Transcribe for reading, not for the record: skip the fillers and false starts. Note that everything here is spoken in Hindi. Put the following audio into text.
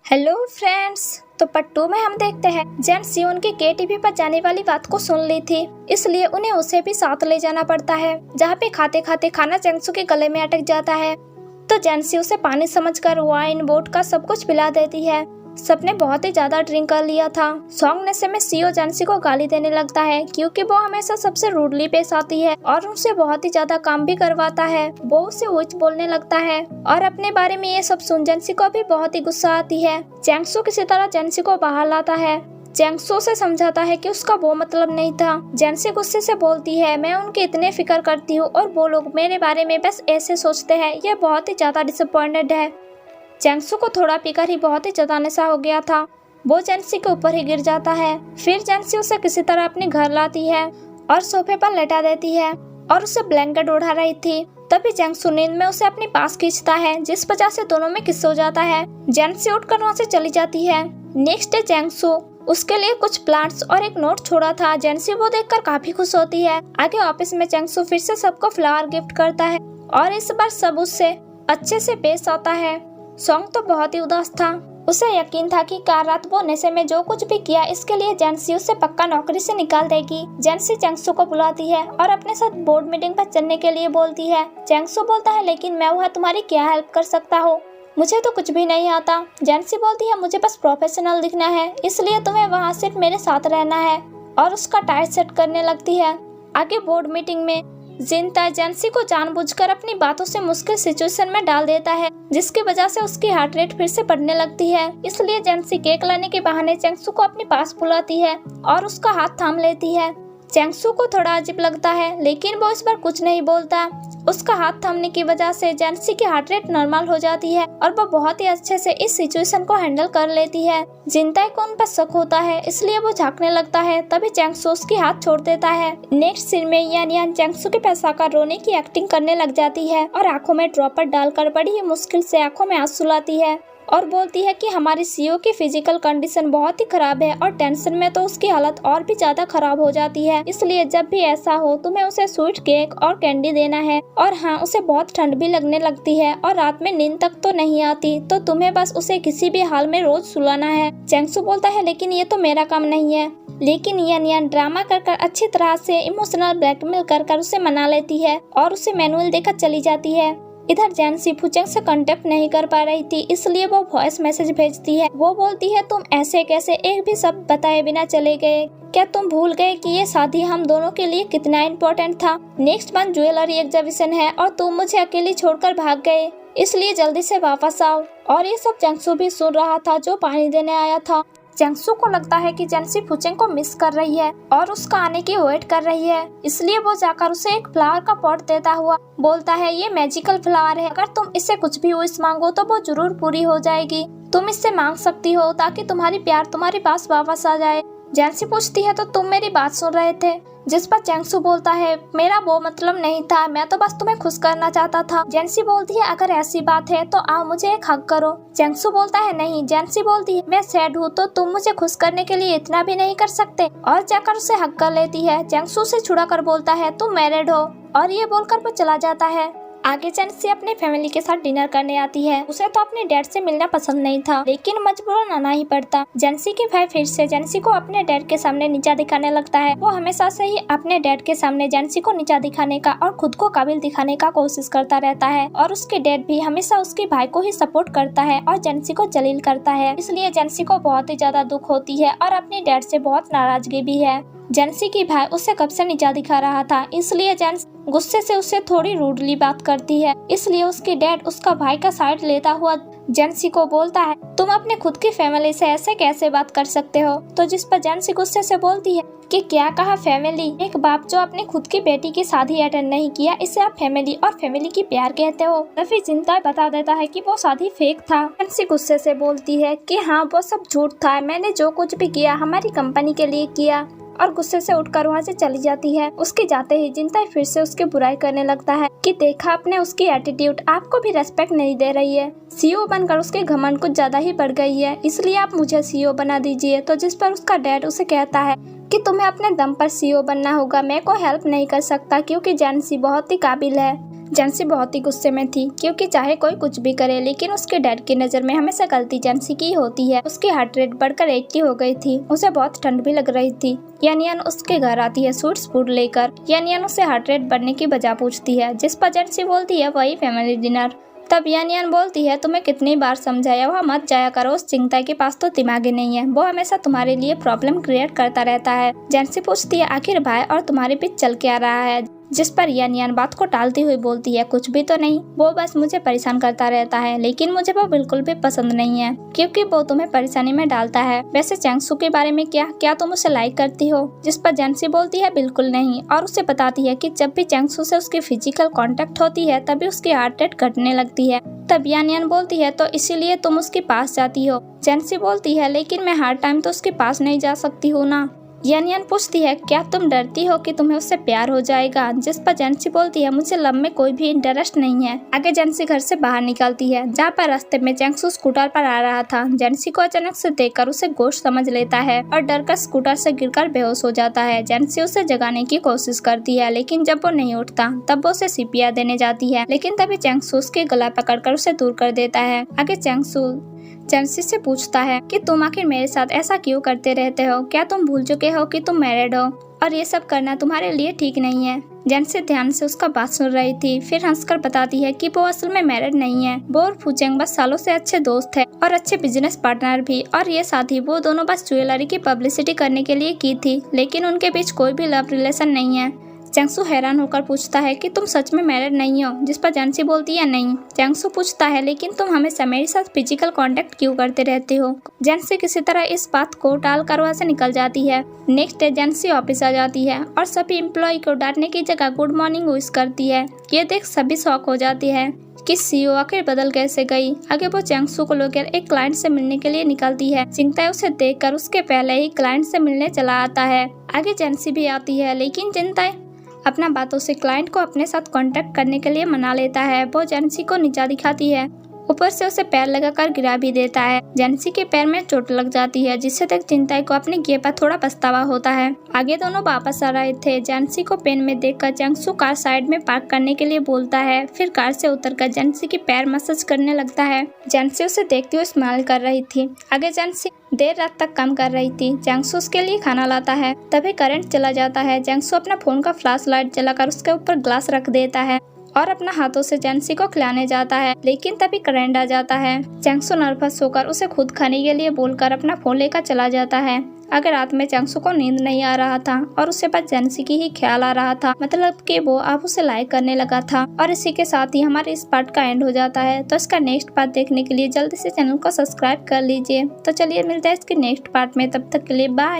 Hello friends. तो पार्ट 2 में हम देखते हैं जेन सियोन की केटीवी पर जाने वाली बात को सुन ली थी, इसलिए उन्हें उसे भी साथ ले जाना पड़ता है, जहाँ पे खाते खाते खाना जेंसू के गले में अटक जाता है। तो जेंसी उसे पानी समझकर वाइन वोडका सब कुछ पिला देती है। सबने बहुत ही ज्यादा ड्रिंक कर लिया था। सॉन्ग नशे में सीओ जेंसी को गाली देने लगता है क्योंकि वो हमेशा सबसे रूडली पेश आती है और उनसे बहुत ही ज्यादा काम भी करवाता है। वो उसे उच्च बोलने लगता है और अपने बारे में ये सब सुन जेंसी को भी बहुत ही गुस्सा आती है। चैंगसू किसी तरह जेंसी को बाहर लाता है। चैंगसू से समझाता है कि उसका वो मतलब नहीं था। जेंसी गुस्से से बोलती है, मैं उनकी इतने फिक्र करती हूँ और वो लोग मेरे बारे में बस ऐसे सोचते हैं। ये बहुत ही ज्यादा डिसअपॉइंटेड है। चैंगसू को थोड़ा पीकर ही बहुत ही ज्यादा नशा हो गया था। वो जेंसी के ऊपर ही गिर जाता है। फिर जेंसी उसे किसी तरह अपने घर लाती है और सोफे पर लेटा देती है और उसे ब्लैंकेट ओढ़ा रही थी। तभी चैंगसू नींद में उसे अपने पास खींचता है, जिस वजह से दोनों में किस हो जाता है। जेंसी उठकर वहाँ से चली जाती है। नेक्स्ट डे चैंगसू उसके लिए कुछ प्लांट्स और एक नोट छोड़ा था। जेंसी वो देखकर काफी खुश होती है। आगे ऑफिस में चैंगसू फिर से सबको फ्लावर गिफ्ट करता है और इस बार सब उससे अच्छे से पेश आता है। सॉन्ग तो बहुत ही उदास था। उसे यकीन था कि कार रात वो नशे में जो कुछ भी किया इसके लिए जेंसी उसे पक्का नौकरी से निकाल देगी। जेंसी चैंगसू को बुलाती है और अपने साथ बोर्ड मीटिंग पर चलने के लिए बोलती है। चैंगसू बोलता है, लेकिन मैं वहाँ तुम्हारी क्या हेल्प कर सकता हूँ, मुझे तो कुछ भी नहीं आता। जेंसी बोलती है, मुझे बस प्रोफेशनल दिखना है, इसलिए तुम्हें वहाँ सिर्फ मेरे साथ रहना है, और उसका टाइट सेट करने लगती है। आगे बोर्ड मीटिंग में जिनता जेंसी को जानबूझकर अपनी बातों से मुश्किल सिचुएशन में डाल देता है, जिसकी वजह से उसकी हार्ट रेट फिर से बढ़ने लगती है। इसलिए जेंसी केक लाने के बहाने चैंगसू को अपने पास बुलाती है और उसका हाथ थाम लेती है। चैंगसू को थोड़ा अजीब लगता है, लेकिन वो इस बार कुछ नहीं बोलता। उसका हाथ थामने की वजह से जेंसी की हार्ट रेट नॉर्मल हो जाती है और वो बहुत ही अच्छे से इस सिचुएशन को हैंडल कर लेती है। जिनताई को उन पर शक होता है, इसलिए वो झांकने लगता है। तभी चैंगसू उसकी हाथ छोड़ देता है। नेक्स्ट सीन में यान यान चैंगसू के पैसा का रोने की एक्टिंग करने लग जाती है और आंखों में ड्रॉपर डालकर बड़ी ही मुश्किल से आंखों में आंसू लाती है और बोलती है कि हमारी सीईओ की फिजिकल कंडीशन बहुत ही खराब है और टेंशन में तो उसकी हालत और भी ज्यादा खराब हो जाती है। इसलिए जब भी ऐसा हो तुम्हें उसे स्वीट केक और कैंडी देना है। और हाँ, उसे बहुत ठंड भी लगने लगती है और रात में नींद तक तो नहीं आती, तो तुम्हें बस उसे किसी भी हाल में रोज सुलाना है। चैंगसू बोलता है, लेकिन ये तो मेरा काम नहीं है। लेकिन यान यान ड्रामा कर अच्छी तरह से इमोशनल ब्लैकमेल कर उसे मना लेती है और उसे मैनुअल देकर चली जाती है। इधर जेंसी फुचेंग से कांटेक्ट नहीं कर पा रही थी, इसलिए वो वॉइस मैसेज भेजती है। वो बोलती है, तुम ऐसे कैसे एक भी शब्द बताए बिना चले गए? क्या तुम भूल गए कि ये शादी हम दोनों के लिए कितना इम्पोर्टेंट था? नेक्स्ट मंथ ज्वेलरी एग्जीबिशन है और तुम मुझे अकेली छोड़कर भाग गए, इसलिए जल्दी से वापस आओ। और ये सब चैंगसू भी सुन रहा था, जो पानी देने आया था। चैंगसू को लगता है कि जेंसी फुचेंग को मिस कर रही है और उसका आने की वेट कर रही है, इसलिए वो जाकर उसे एक फ्लावर का पॉट देता हुआ बोलता है, ये मैजिकल फ्लावर है, अगर तुम इससे कुछ भी विश मांगो तो वो जरूर पूरी हो जाएगी। तुम इससे मांग सकती हो ताकि तुम्हारी प्यार तुम्हारे पास वापस आ जाए। जेंसी पूछती है, तो तुम मेरी बात सुन रहे थे? जिस पर चैंगसू बोलता है, मेरा वो मतलब नहीं था, मैं तो बस तुम्हें खुश करना चाहता था। जेंसी बोलती है, अगर ऐसी बात है तो आओ मुझे एक हग करो। चैंगसू बोलता है, नहीं। जेंसी बोलती है, मैं सैड हूँ तो तुम मुझे खुश करने के लिए इतना भी नहीं कर सकते, और जाकर उसे हग कर लेती है। चैंगसू से छुड़ा कर बोलता है, तुम मैरिड हो, और ये बोलकर वो चला जाता है। आगे जेंसी अपने फैमिली के साथ डिनर करने आती है। उसे तो अपने डैड से मिलना पसंद नहीं था, लेकिन मजबूरन आना ही पड़ता। जेंसी के भाई फिर से जेंसी को अपने डैड के सामने नीचा दिखाने लगता है। वो हमेशा से ही अपने डैड के सामने जेंसी को नीचा दिखाने का और खुद को काबिल दिखाने का कोशिश करता रहता है, और उसके डैड भी हमेशा उसके भाई को ही सपोर्ट करता है और जेंसी को जलील करता है। इसलिए जेंसी को बहुत ही ज्यादा दुख होती है और अपने डैड से बहुत नाराजगी भी है। जेंसी की भाई उसे कब से नीचा दिखा रहा था, इसलिए जेंस गुस्से से उससे थोड़ी रूडली बात करती है। इसलिए उसके डैड उसका भाई का साइड लेता हुआ जेंसी को बोलता है, तुम अपने खुद की फैमिली से ऐसे कैसे बात कर सकते हो? तो जिस पर जेंसी गुस्से से बोलती है कि क्या कहा फैमिली? एक बाप जो अपने खुद की बेटी की शादी अटेंड नहीं किया, इसे आप फैमिली और फैमिली की प्यार कहते हो? तभी जिनता बता देता है कि वो शादी फेक था। जेंसी गुस्से से बोलती है कि हाँ, वो सब झूठ था, मैंने जो कुछ भी किया हमारी कंपनी के लिए किया, और गुस्से से उठकर वहाँ से चली जाती है। उसके जाते ही जिनताई फिर से उसकी बुराई करने लगता है कि देखा आपने उसकी एटीट्यूड, आपको भी रेस्पेक्ट नहीं दे रही है। सीईओ बनकर उसके घमंड कुछ ज्यादा ही बढ़ गई है, इसलिए आप मुझे सीईओ बना दीजिए। तो जिस पर उसका डैड उसे कहता है कि तुम्हें अपने दम पर सीईओ बनना होगा, मैं कोई हेल्प नहीं कर सकता क्योंकि जेंसी बहुत ही काबिल है। जेंसी बहुत ही गुस्से में थी क्योंकि चाहे कोई कुछ भी करे लेकिन उसके डैड की नज़र में हमेशा गलती जेंसी की होती है। उसकी हार्ट रेट बढ़कर 80 हो गई थी। उसे बहुत ठंड भी लग रही थी। यान यान उसके घर आती है सूट्स फूड लेकर। यान यान उसे हार्ट रेट बढ़ने की वजह पूछती है, जिस पर जेंसी बोलती है वही फैमिली डिनर। तब यान यान बोलती है, तुम्हें कितनी बार समझाया, वहाँ मत जाया करो, उस चिंता के पास तो दिमाग ही नहीं है, वो हमेशा तुम्हारे लिए प्रॉब्लम क्रिएट करता रहता है। जेंसी पूछती है, आखिर भाई और तुम्हारे बीच चल के आ रहा है? जिस पर यान यान बात को टालती हुई बोलती है, कुछ भी तो नहीं, वो बस मुझे परेशान करता रहता है, लेकिन मुझे वो बिल्कुल भी पसंद नहीं है क्योंकि वो तुम्हें परेशानी में डालता है। वैसे चैंगसू के बारे में क्या तुम उसे लाइक करती हो? जिस पर जेंसी बोलती है बिल्कुल नहीं, और उसे बताती है कि जब भी चैंगसू से उसकी फिजिकल कांटेक्ट होती है तभी उसकी हार्ट रेट घटने लगती है। तब यान यान बोलती है, तो इसीलिए तुम उसके पास जाती हो? जेंसी बोलती है, लेकिन मैं हर टाइम तो उसके पास नहीं जा सकती हूँ ना। यान यान पूछती है, क्या तुम डरती हो कि तुम्हें उससे प्यार हो जाएगा? जिस पर जेंसी बोलती है, मुझे लव में कोई भी इंटरेस्ट नहीं है। आगे जेंसी घर से बाहर निकलती है, जहाँ पर रास्ते में चैंगसू स्कूटर पर आ रहा था। जेंसी को अचानक से देखकर उसे गोश्त समझ लेता है और डरकर स्कूटर से गिरकर बेहोश हो जाता है। जेंसी उसे जगाने की कोशिश करती है, लेकिन जब वो नहीं उठता तब वो उसे सीपीआर देने जाती है, लेकिन तभी चैंगसू उसके गला पकड़कर उसे दूर कर देता है। आगे चैंगसू जेंसी से पूछता है कि तुम आखिर मेरे साथ ऐसा क्यों करते रहते हो? क्या तुम भूल चुके हो कि तुम मैरिड हो और ये सब करना तुम्हारे लिए ठीक नहीं है? जेंसी ध्यान से उसका बात सुन रही थी, फिर हंसकर बताती है कि वो असल में मैरिड नहीं है। वो और फूचेंग बस सालों से अच्छे दोस्त है और अच्छे बिजनेस पार्टनर भी, और ये शादी वो दोनों बस ज्वेलरी की पब्लिसिटी करने के लिए की थी, लेकिन उनके बीच कोई भी लव रिलेशन नहीं है। चैंगसू हैरान होकर पूछता है कि तुम सच में मैरिड नहीं हो? जिस पर जेंसी बोलती है नहीं। चैंगसू पूछता है, लेकिन तुम हमेशा मेरे साथ फिजिकल कांटेक्ट क्यों करते रहते हो? जेंसी किसी तरह इस बात को टाल कर वहाँ से निकल जाती है। नेक्स्ट डे जेंसी ऑफिस आ जाती है और सभी एम्प्लॉय को डांटने की जगह गुड मॉर्निंग विश करती है। ये देख सभी शॉक हो जाती है कि सीईओ आखिर बदल कैसे गई। आगे वो चैंगसू को लेकर एक क्लाइंट से मिलने के लिए निकलती है। चिंता उसे देखकर उसके पहले ही क्लाइंट से मिलने चला आता है। आगे जेंसी भी आती है, लेकिन चिंता अपना बातों से क्लाइंट को अपने साथ कांटेक्ट करने के लिए मना लेता है। वो जेंसी को नीचा दिखाती है, ऊपर से उसे पैर लगाकर गिरा भी देता है। जेंसी के पैर में चोट लग जाती है, जिससे तक चिंताई को अपने किए पर थोड़ा पछतावा होता है। आगे दोनों वापस आ रहे थे। जेंसी को पेन में देखकर चैंगसू कार साइड में पार्क करने के लिए बोलता है, फिर कार से उतरकर जेंसी की पैर मसाज करने लगता है। जेंसी उसे देखते हुए स्माइल कर रही थी। आगे जेंसी देर रात तक काम कर रही थी। चैंगसू उसके लिए खाना लाता है, तभी करंट चला जाता है। चैंगसू अपना फोन का फ्लैश लाइट जलाकर उसके ऊपर ग्लास रख देता है और अपना हाथों से जेंसी को खिलाने जाता है, लेकिन तभी करंट आ जाता है। चैंगसू नर्वस होकर उसे खुद खाने के लिए बोलकर अपना फोन लेकर चला जाता है। अगर रात में चैंगसू को नींद नहीं आ रहा था और उसे बस जेंसी की ही ख्याल आ रहा था, मतलब कि वो अब उसे लाइक करने लगा था। और इसी के साथ ही हमारे इस पार्ट का एंड हो जाता है। तो इसका नेक्स्ट पार्ट देखने के लिए जल्दी से चैनल को सब्सक्राइब कर लीजिए। तो चलिए मिलते हैं इसके नेक्स्ट पार्ट में, तब तक के लिए बाय।